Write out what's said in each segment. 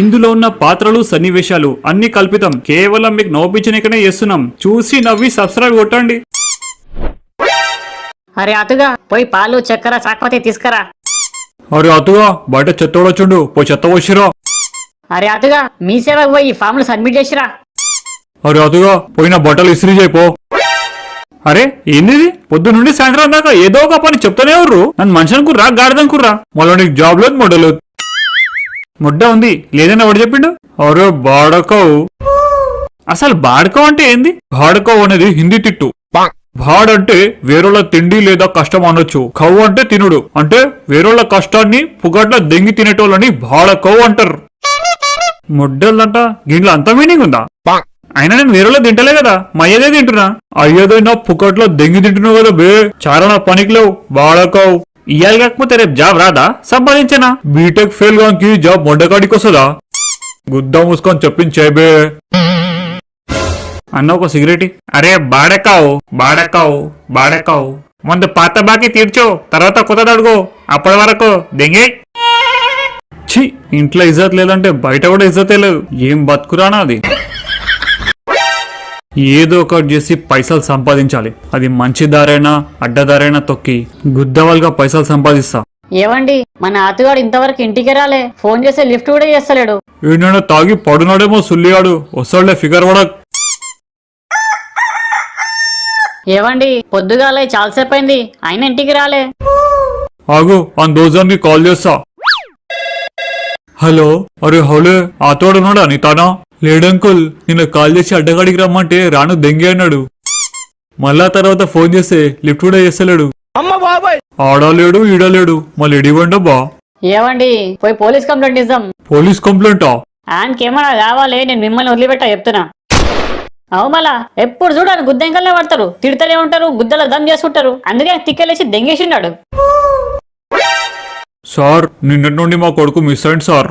ఇందులో ఉన్న పాత్రలు సన్నివేశాలు అన్ని కల్పితం. కేవలం మీకు నవ్వించనికనే చేస్తున్నాం. చూసి నవ్వి సబ్స్క్రైబ్ కొట్టండి. అరే అతుగా పోయి పాలు చక్కెర చాక్పతి తీసుకురా. అరే అతుగా బయట చెత్తోడొచ్చుండు, పోయి చెత్త వచ్చిరా. అరే అతుగా మీ సేవకు పోయి ఫామ్లు సబ్మిట్ చేసిరా. అరే అతుగా పోయిన బట్టలు ఇస్త్రీ చేయిపో. అరే ఏంది పొద్దు నుండి సాయంత్రం దాకా ఏదో ఒక పని చెప్తానే ఉర్రు. నన్ను మనిషి అనుకుర్రా గాడిదనుకుర్రా? మళ్ళీ నీకు జాబ్ లేదు మొడలేదు. ముడ్డ ఉంది లేదని ఎవడు చెప్పిండు? అరే బాడకవు. అసలు బాడకవు అంటే ఏంది? బాడకవు అనేది హిందీ తిట్టు. బాడ్ అంటే వేరోళ్ళ తిండి లేదా కష్టం అనొచ్చు. కవ్వు అంటే తినుడు, అంటే వేరోళ్ళ కష్టాన్ని పుగట్ల దెంగి తినేటోళ్ళని బాడకవు అంటారు. ముడ్డలంట దీంట్లో అంత మీనింగ్ ఉందా? అయినా నేను వేరేలో తింటలే కదా, మయ్యదే తింటున్నా. అయ్యేదైనా పుకట్లో దెంగి తింటున్నావు కదా బే, చాలా నా పనికి లేవు బాడకవు. ఇయ్యాలి కాకపోతే రేపు జాబ్ రాదా? సంపాదించనా? బీటెక్ ఫెయిల్ గాకి జాబ్ మొండకాడికి వస్తుందా? గుద్దా మూసుకొని చెప్పించేబే అన్న ఒక సిగరెట్. అరే బాడకావు బాడకావు బాడకావు, ముందు పాత బాకి తీర్చో, తర్వాత కొత్తది అడుగు. అప్పటి వరకు దెంగే. ఛీ, ఇంట్లో ఇజ్జత్ లేదంటే బయట కూడా ఇజ్జతే లేదు. ఏం బతుకురానా అది? ఏదో ఒకటి చేసి పైసలు సంపాదించాలి. అది మంచి దారైనా అడ్డదారైనా తొక్కి గుద్దవాలుగా పైసలు సంపాదిస్తా. ఏవండి మన అతుగాడు ఇంతవరకు ఇంటికి రాలే, ఫోన్ చేస్తే లిఫ్ట్ కూడా చేస్తలేడు. ఏమైనా తాగి పడునాడేమో సుల్లిగాడు, వస్తాడులే ఫిగర్ పడక్. ఏవండి పొద్దుగాలే చాలాసేపు అయింది, ఆయన ఇంటికి రాలే. ఆగు ఆ దోజానికి కాల్ చేస్తా. హలో, అరే హౌలే ఆతోడున్నాడా నీ తానా? లేడంకుల్, నిన్న కాల్ చేసి అడ్డగాడికి రమ్మంటే రాను దెంగి అన్నాడు. మళ్ళా తర్వాత ఫోన్ చేస్తే లిఫ్ట్ కూడా చేస్తలేడు. ఆడలేడు ఈడలేడు, మళ్ళీ ఎడివండబ్బా. ఏవండి పోయి పోలీస్ కంప్లైంట్ ఇద్దాం. పోలీస్ కంప్లైంటా? ఆయనకేమన్నా కావాలి, నేను మిమ్మల్ని వదిలిపెట్టా చెప్తున్నా. అవు మళ్ళా ఎప్పుడు చూడాలి గుద్దెంకల్నే పడతారు, తిడతలే ఉంటారు, గుద్దల దమ్ చేసుకుంటారు. అందుకే తిక్కలేసి దెంగేసిన్నాడు. సార్ నిన్నటి నుండి మా కొడుకు మిస్ అయింది సార్.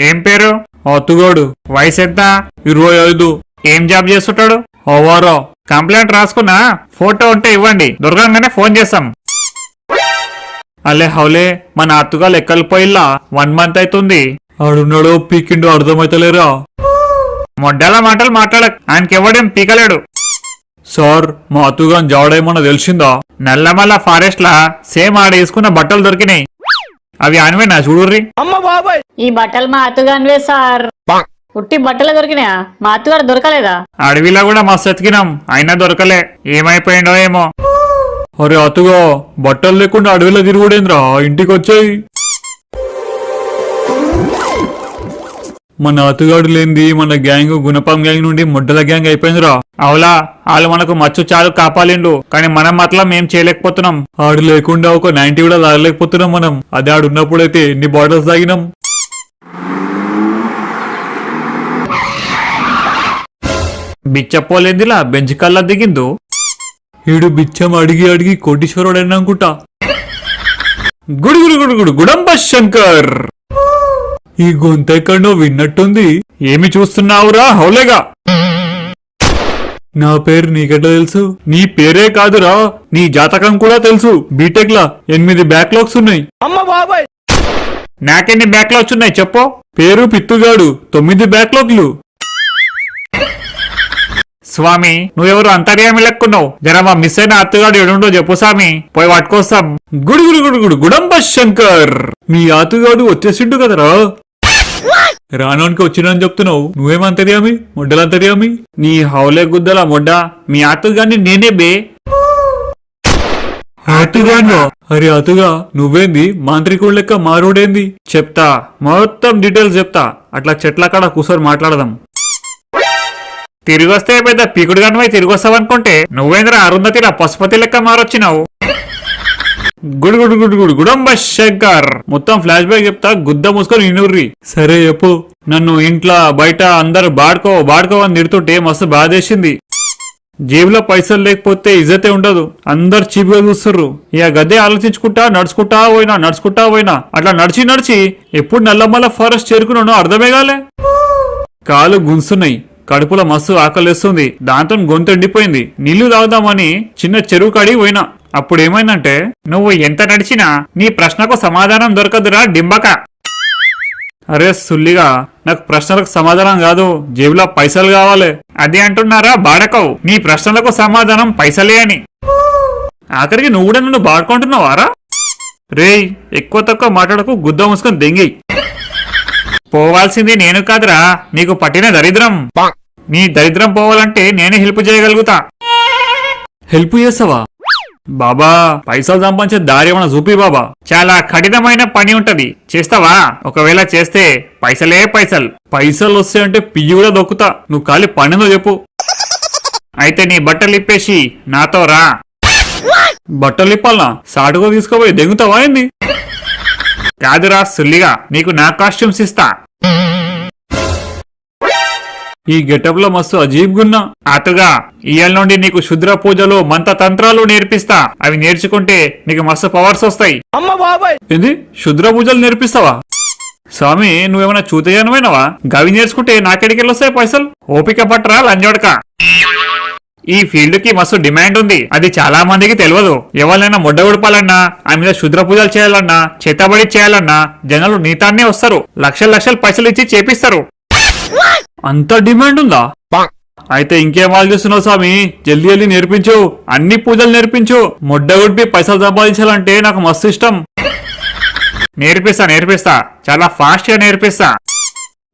ఏం పేరు? అతుగాడు. వయసు ఎంత? 25. ఏం జాబ్ చేస్తుంటాడు? అవారా. కంప్లైంట్ రాసుకున్నా, ఫోటో ఉంటే ఇవ్వండి, దొరకంగానే ఫోన్ చేస్తాం. అలే హౌలే, మన అత్తుగా లెక్కలు పోయిల్లా 1 మంత్ అవుతుంది. ఆడున్నాడో పీకిండో అర్థమైతలేరా? మొడ్డల మాటలు మాట్లాడక, ఆయనకెవ్వడేం పీకలేడు. సార్ మా అత్తుగా జాడేమన్నా తెలిసిందా? నల్లమల్ల ఫారెస్ట్ లా సేమ్ ఆడేసుకున్న బట్టలు దొరికినాయి. అవి ఆనవే నా చూడుర్రి. ఈ బట్టలు మా అత్తుగానివే సార్. ఉట్టి బట్టలు దొరికినాయా? మా అత్తుగారు దొరకలేదా? అడవిలో కూడా మస్తు ఎతికినాం, అయినా దొరకలే. ఏమైపోయిండో ఏమో. అరే అతుగా బట్టలు లేకుండా అడవిలో తిరుగుడేంద్రా, ఇంటికి వచ్చాయి. మన అతుగాడు లేనిది మన గ్యాంగ్ గుణపం గ్యాంగ్ నుండి ముడ్డల గ్యాంగ్ అయిపోయిందిరా. అవులా, వాళ్ళు మనకు మచ్చు చాలు కాపాలిండు, కానీ మనం మాత్రం ఏం చేయలేకపోతున్నాం. ఆడు లేకుండా ఒక 90 కూడా తాగలేకపోతున్నాం మనం. అదే ఆడు ఉన్నప్పుడైతే ఎన్ని బాటిల్స్ తాగినాం. బిచ్చపోలేందిలా బెంచ్ కల్లా దిగిందో. ఈడు బిచ్చం అడిగి అడిగి కోటీశ్వరుడు అనుకుంటా. గుడుగుడు గుడుగుడు గుడంబ శంకర్. ఈ గొంతెక్కడో విన్నట్టుంది. ఏమి చూస్తున్నావురా హౌలేగా? నా పేరు నీకెట్లా తెలుసు? నీ పేరే కాదురా, నీ జాతకం కూడా తెలుసు. బీటెక్ లా 8 బ్యాక్లాగ్స్ ఉన్నాయి. నాకెన్ని బ్యాక్లాగ్స్ ఉన్నాయి చెప్పు? పేరు పిత్తుగాడు, 9 బ్యాక్లాగ్లు. స్వామి నువ్వెవరు అంతర్యామి లెక్కున్నావు? జర మా మిస్ అయిన అత్తగాడు ఎడుండో చెప్పు స్వామి, పోయి పట్టుకొస్తాం. గుడుగుడు గుడుగుడు గుడంబ శంకర్. మీ ఆతుగాడు వచ్చేసిండు కదరా. రానోనికి వచ్చినని చెప్తున్నావు, నువ్వేమంతర్యామి? మొడ్డలంతర్యామి. నీ హౌలే గుద్దల మొడ్డ, మీ ఆతుగాన్ని నేనే బే. ఆతుగాను? అరే అతుగా నువ్వేంది మాంత్రికుడు లెక్క మారుడేంది? చెప్తా, మొత్తం డీటెయిల్స్ చెప్తా. అట్లా చెట్ల కాడ కూర్చొని మాట్లాడదాం. తిరిగొస్తే పెద్ద పీకుడు గనమై తిరిగొస్తావనుకుంటే నువ్వేంద్ర అరుంధతిలా పశుపతి లెక్క మారొచ్చినావు. గుడుగుడు గుడుగుడు గుడంబ శంకర్. మొత్తం ఫ్లాష్ బ్యాక్ చెప్తా, గుద్ద మూసుకొని ఇనుర్రి. సరే చెప్పు. నన్ను ఇంట్లో బయట అందరు బాడుకో బాడుకో అని తిడుతుంటే మస్తు బాధేసింది. జేబులో పైసలు లేకపోతే ఇజ్జతే ఉండదు, అందరు చీప్గా చూస్తుర్రు. ఇక గదే ఆలోచించుకుంటా నడుచుకుంటా పోయినా అట్లా నడిచి నడిచి ఎప్పుడు నల్లమల్ల ఫారెస్ట్ చేరుకున్నానో అర్థమే కాలే. కాలు గుంస్తున్నాయి, కడుపులో మస్తు ఆకలిస్తుంది. దాంతో గొంతు ఎండిపోయింది. నీళ్లు తాగుదామని చిన్న చెరువు కాడికి పోయినా. అప్పుడు ఏమైందంటే, నువ్వు ఎంత నడిచినా నీ ప్రశ్నకు సమాధానం దొరకదురా డింబక. అరే సుల్లిగా, నాకు ప్రశ్నలకు సమాధానం కాదు, జేబులో పైసలు కావాలి. అది అంటున్నారా బాడకవు, నీ ప్రశ్నలకు సమాధానం పైసలే అని. ఆఖరికి నువ్వు కూడా నన్ను బాడుకుంటున్నావారా? రేయ్, ఎక్కువ తక్కువ మాట్లాడకు, గుద్ద మూసుకొని దెంగి. పోవాల్సింది నేను కాదురా, నీకు పట్టిన దరిద్రం. నీ దరిద్రం పోవాలంటే నేనే హెల్ప్ చేయగలుగుతా. హెల్ప్ చేస్తావా? బాబా, పైసలు సంపాదించే దారి ఏమన్నా చూపి బాబా. చాలా కఠినమైన పని ఉంటది, చేస్తావా? ఒకవేళ చేస్తే పైసలే పైసలు. పైసలు వస్తాయంటే పియ్యి కూడా దొక్కుతా. నువ్వు ఖాళీ పనిలో చెప్పు. అయితే నీ బట్టలు ఇప్పేసి నాతో రా. బట్టలు ఇప్పాలనా? సాటుగా తీసుకోపోయి దెంగుతావా ఏంది? కాదురా సుల్లిగా, నీకు నా కాస్ట్యూమ్స్ ఇస్తా. ఈ గెటప్ లో మస్తు అజీబ్గున్నా. అతుగా, ఇయాల నుండి నీకు శుద్ర పూజలు మంత్ర తంత్రాలు నేర్పిస్తా. అవి నేర్చుకుంటే నీకు మస్తు పవర్స్ వస్తాయి. ఏంది, శుద్ర పూజలు నేర్పిస్తావా? స్వామి, నువ్వేమైనా చూతయ్యనమైనవా? గవి నేర్చుకుంటే నాకెడికెళ్ళి వస్తాయి పైసలు? ఓపిక పట్టరా లంజోడక. ఈ ఫీల్డ్ కి మస్తు డిమాండ్ ఉంది, అది చాలా మందికి తెలియదు. ఎవరైనా మొడ్డ ఉడపాలన్నా, ఆ మీద శుద్ర పూజలు చేయాలన్నా, చేతబడి చేయాలన్నా జనాలు నీతాన్నే వస్తారు. లక్షల లక్షల పైసలు ఇచ్చి చేపిస్తారు. అంత డిమాండ్ ఉందా? అయితే ఇంకేం ఆలోచిస్తున్నావు స్వామి? జల్దీ జల్దీ నేర్పించు, అన్ని పూజలు నేర్పించు. మొడ్డ ఉడిపి పైసలు సంపాదించాలంటే నాకు మస్తు ఇష్టం. నేర్పిస్తా, చాలా ఫాస్ట్ గా నేర్పిస్తా.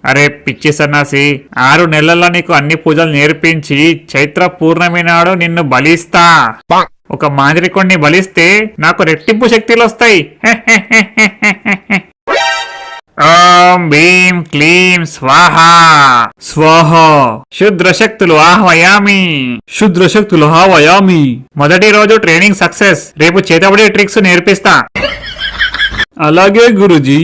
అరే పిచ్చి సన్నాసి, 6 నెలల్లో నీకు అన్ని పూజలు నేర్పించి చైత్ర పూర్ణమి నాడు నిన్ను బలిస్తా. ఒక మాంత్రికుణ్ణి బలిస్తే నాకు రెట్టింపు శక్తులు వస్తాయి. ఓం భీం క్లీం స్వాహా. స్వాహా. శుద్రశక్తులు ఆహ్వయామి. శుద్రశక్తులు ఆహ్వయామి. మొదటి రోజు ట్రైనింగ్ సక్సెస్. రేపు చేతబడి ట్రిక్స్ నేర్పిస్తా. అలాగే గురుజీ.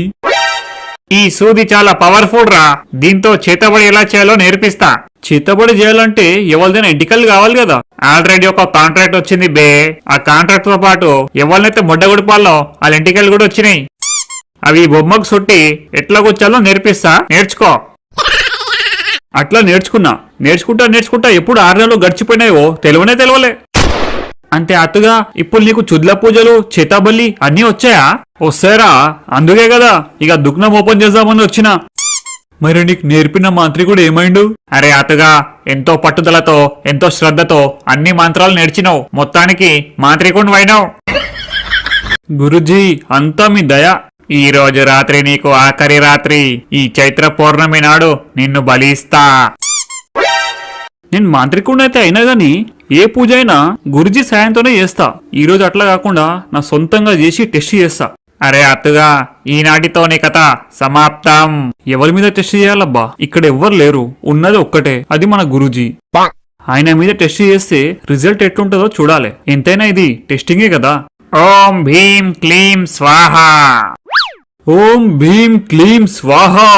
ఈ సూది చాలా పవర్ఫుల్ రా, దీంతో చేతబడి ఎలా చేయాలో నేర్పిస్తా. చేతబడి చేయాలంటే ఎవరిదైనా ఎంటికలు కావాలి కదా. ఆల్రెడీ ఒక కాంట్రాక్ట్ వచ్చింది బే. ఆ కాంట్రాక్ట్ తో పాటు ఎవరినైతే మొడ్డ గుడిపాలో వాళ్ళ ఎంటికలు కూడా వచ్చినాయి. అవి బొమ్మకు సుట్టి ఎట్లా కూర్చాలో నేర్పిస్తా, నేర్చుకో. అట్లా నేర్చుకుంటా ఎప్పుడు 6 నెలలు గడిచిపోయినాయో తెలియలే. అంతే అతుగా, ఇప్పుడు నీకు చుద్ల పూజలు చేతాబల్లి అన్నీ వచ్చాయా? వస్తాయరా, అందుకే కదా ఇక దుగ్నం ఓపెన్ చేద్దామని వచ్చినా. మరి నీకు నేర్పిన మాంత్రికుడు ఏమైండు? అరే అతుగా, ఎంతో పట్టుదలతో ఎంతో శ్రద్ధతో అన్ని మంత్రాలు నేర్చినావు, మొత్తానికి మాంత్రికుడు అయినావు. గురుజీ, అంతా మీ దయ. ఈ రోజు రాత్రి నీకు ఆఖరి రాత్రి. ఈ చైత్ర పౌర్ణమి నాడు నిన్ను బలిస్తా. నేను మాంత్రికుడినైతే అయినా గాని ఏ పూజ అయినా గురుజీ సాయంతోనే చేస్తా. ఈ రోజు అట్లా కాకుండా నా సొంతంగా చేసి టెస్ట్ చేస్తా. అరే అతుగా, ఈనాటితో నీ కథ సమాప్తం. ఎవరి మీద టెస్ట్ చేయాలబ్బా? ఇక్కడ ఎవ్వరు లేరు, ఉన్నది ఒక్కటే, అది మన గురుజీ. ఆయన మీద టెస్ట్ చేస్తే రిజల్ట్ ఎట్లుంటుందో చూడాలి. ఎంతైనా ఇది టెస్టింగే కదా. ఓం భీం క్లీం స్వాహా. ఓం భీం క్లీం స్వాహా.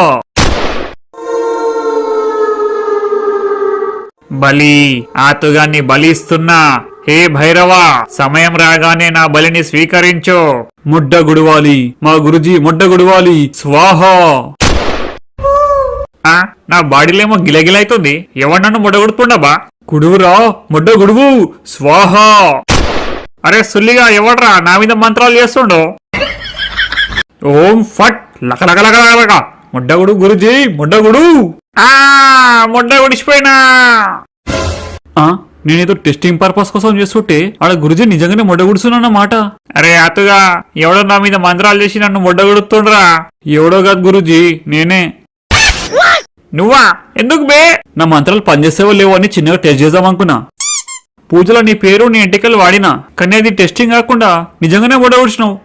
బలి, ఆతుగాన్ని బలిస్తున్నా. హే భైరవా, సమయం రాగానే నా బలిని స్వీకరించు. ముడ్డ గుడివాలి, మా గురుజీ ముడ్డ గుడివాలి. స్వాహా. నా బాడీలేమో గిలగిలైతుంది. ఎవరు నన్ను ముడ్డగుడుతుండబా? గుడువురా, ముడ్డ గుడువు. స్వాహా. అరే సుల్లిగా, ఎవడ్రా నా మీద మంత్రాలు చేస్తుండో? ఓం ఫట్ లకలకలకలక. ముడ్డగుడు గురుజీ, ముడ్డగుడు. ముడ్డ గుడిచిపోయినా. నేనేదో టెస్టింగ్ పర్పస్ కోసం చేస్తుంటే ఆడ గురుజీ నిజంగానే మొడ్డ గుడుచున్నమాట. అరే అతుగా, ఎవడో నా మీద మంత్రాలు చేసి నన్ను మొడ్డ గుడుతుండ్రా. ఎవడో కాదు గురుజీ, నేనే. నువ్వా? ఎందుకు బే? నా మంత్రాలు పనిచేసేవో లేవో అని చిన్నగా టెస్ట్ చేద్దాం అనుకున్నా. పూజలో నీ పేరు నీ ఎంటికలు వాడినా, కానీ అది టెస్టింగ్ కాకుండా నిజంగానే మొడ్డ గుడిచినావు.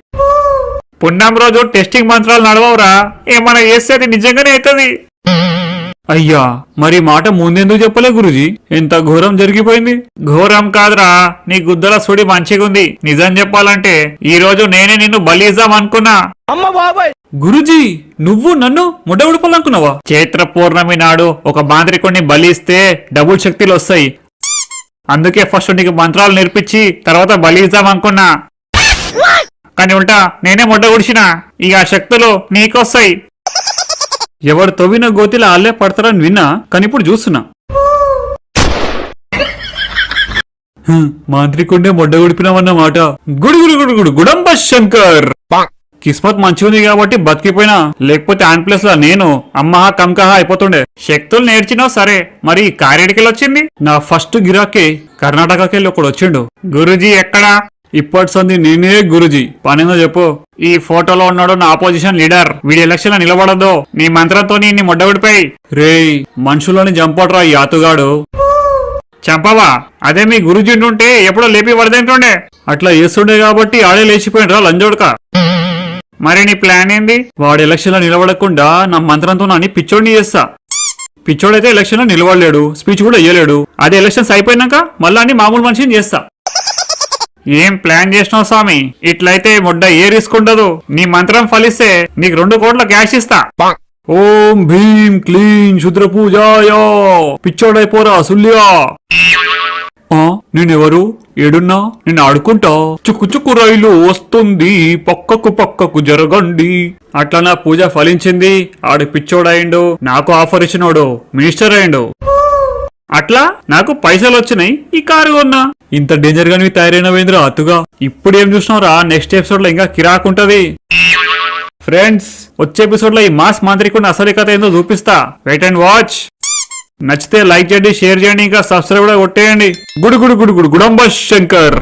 పుణ్యం రోజు టెస్టింగ్ మంత్రాలు నడవవురా, ఏమన్నా చేస్తే అది నిజంగానే అవుతుంది. అయ్యా, మరి మాట ముందెందుకు చెప్పలే గురుజీ? ఎంత ఘోరం జరిగిపోయింది. ఘోరం కాదురా, నీ గుద్దల సుడి మంచిగుంది. నిజం చెప్పాలంటే ఈ రోజు నేనే నిన్ను బలిద్దాం అనుకున్నా. గురుజీ, నువ్వు నన్ను ముడ్డ ఉడపాలనుకున్నావా? చైత్ర పౌర్ణమి నాడు ఒక మాంత్రికుడిని బలిస్తే డబుల్ శక్తులు వస్తాయి. అందుకే ఫస్ట్ నీకు మంత్రాలు నేర్పించి తర్వాత బలిద్దాం అనుకున్నా. కానీ ఉల్టా నేనే మొడ్డ గుడిచినా. ఇక ఆ శక్తులు నీకొస్తాయి. ఎవడు తవ్విన గోతిలో ఆళ్లే పడతారని విన్నా, కానీ ఇప్పుడు చూస్తున్నా. మాంత్రికుండే మొడ్డ గుడిపినామన్నమాట. గుడి గుడి గుడి గుడి గుడంబ శంకర్. కిస్మత్ మంచిగా ఉంది కాబట్టి బతికిపోయినా, లేకపోతే ఆన్ ప్లేస్ లో నేను అమ్మహా కమ్కహా అయిపోతుండే. శక్తులు నేర్చినావు సరే, మరి కారేడికెళ్ళి వచ్చింది? నా ఫస్ట్ గిరాకీ కర్ణాటకకెళ్ళి ఒకడు వచ్చిండు. గురుజీ ఎక్కడా? ఇప్పటి సంది నేనే గురుజీ, పనేందో చెప్పు. ఈ ఫోటోలో ఉన్నాడు నా అపోజిషన్ లీడర్. వీడి ఎలక్షన్ లో నిలబడద్దు, నీ మంత్రంతో నీ మొడ్డవిడిపోయి. రేయ్, మనుషులని చంపట్రా ఈ ఆతుగాడు. చంపవా? అదే మీ గురుజీ ఉంటే ఎప్పుడో లేపి పడదేంటుండే. అట్లా చేస్తుండే కాబట్టి ఆడే లేచిపోయినరా లంజోడక. మరి నీ ప్లాన్ ఏంది? వాడు ఎలక్షన్ లో నిలబడకుండా నా మంత్రంతో నాని పిచ్చోడిని చేస్తా. పిచ్చోడైతే ఎలక్షన్ లో నిలబడలేడు, స్పీచ్ కూడా ఇయ్యలేడు. అదే ఎలక్షన్స్ అయిపోయినాక మళ్ళా అని మామూలు మనిషిని చేస్తా. ఏం ప్లాన్ చేసినావు స్వామి? ఇట్లయితే ముడ్డ ఏ రిస్క్ ఉండదు. నీ మంత్రం ఫలిస్తే నీకు 2 కోట్ల క్యాష్ ఇస్తా. ఓం భీం క్లీం శుద్ర పూజాయా. పిచ్చోడైపోరా సుల్లియా. నేనెవరు? ఏడున్నా? నేను ఆడుకుంటా. చుక్కు చుక్కు రైలు వస్తుంది, పక్కకు పక్కకు జరగండి. అట్లా నా పూజ ఫలించింది. ఆడు పిచ్చోడయిండు, నాకు ఆఫర్ ఇచ్చినోడు మినిస్టర్ అయిండు. అట్లా నాకు పైసలు వచ్చినాయి, ఈ కారు కొన్నా. ఇంత డేంజర్ గా నువ్వు తయారైనవేంద్ర అతుగా. ఇప్పుడేం చూసినావురా? నెక్స్ట్ ఎపిసోడ్ లో ఇంకా కిరాకుంటది. ఫ్రెండ్స్, వచ్చే ఎపిసోడ్ లో ఈ మాస్ మాంత్రికుడిని అసలు కథ ఏందో చూపిస్తా. Wait and watch. నచ్చితే లైక్ చేయండి, షేర్ చేయండి, ఇంకా సబ్స్క్రైబ్ కూడా కొట్టేయండి. గుడు గుడు గుడు గుడు గుడంబ శంకర్.